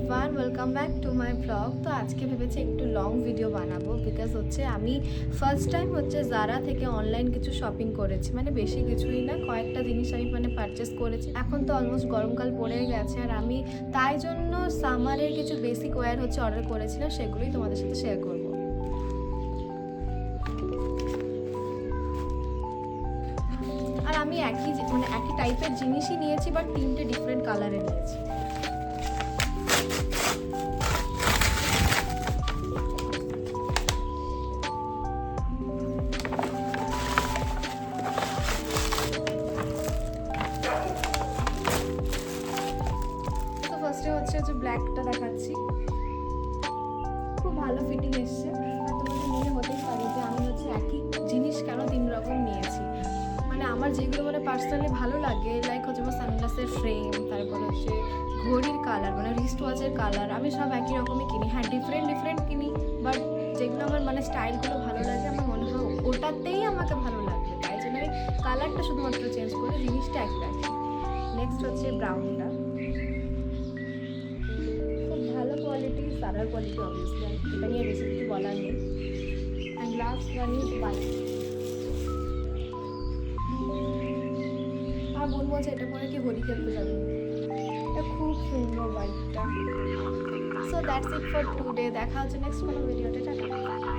Everyone, welcome back to my blog. তো আজকে ভেবেছি একটু লং ভিডিও বানাবো, বিকজ হচ্ছে আমি ফার্স্ট টাইম হচ্ছে জারা থেকে অনলাইন কিছু শপিং করেছি। মানে বেশি কিছুই না, কয়েকটা জিনিস আমি পারচেস করেছি। এখন তো অলমোস্ট গরমকাল পড়ে গেছে, আর আমি তাই জন্য সামারের কিছু বেসিক ওয়্যার হচ্ছে অর্ডার করেছিলাম, সেগুলোই তোমাদের সাথে শেয়ার করবো। আর আমি একই টাইপের জিনিসই নিয়েছি, বাট 3টে ডিফারেন্ট কালারে নিয়েছি। ফার্স্টে হচ্ছে যে ব্ল্যাকটা দেখাচ্ছি, খুব ভালো ফিটিং এসছে। আর তোমাদের মনে হতেই পারে যে আমি হচ্ছে একই জিনিস কেন 3 রকম নিয়েছি। মানে আমার যেগুলো মানে পার্সোনালি ভালো লাগে, লাইক হচ্ছে আমার সানগ্লাসের ফ্রেম, তারপর হচ্ছে ঘড়ির কালার, মানে রিস্ট ওয়াচের কালার, আমি সব একই রকমই কিনি। হ্যাঁ, ডিফারেন্ট কিনি, বাট যেগুলো আমার মানে স্টাইলগুলো ভালো লাগে, আমার মনে হয় ওটাতেই আমাকে ভালো লাগবে, তাই জন্য আমি কালারটা শুধুমাত্র চেঞ্জ করে জিনিসটা একই রাখি। নেক্সট হচ্ছে ব্রাউনটা, ভালো কোয়ালিটি, সারার কোয়ালিটি অবভিয়াসলি, এটা নিয়ে বেশি কিছু বলার নেই। And last one is white. আর বোন বলছে এটা পরে কি হোলি খেলতে যাবে, এটা খুব সুন্দর হোয়াইটটা। So that's it for today, দেখা হচ্ছে নেক্সট কোনো ভিডিওতে। টাটা।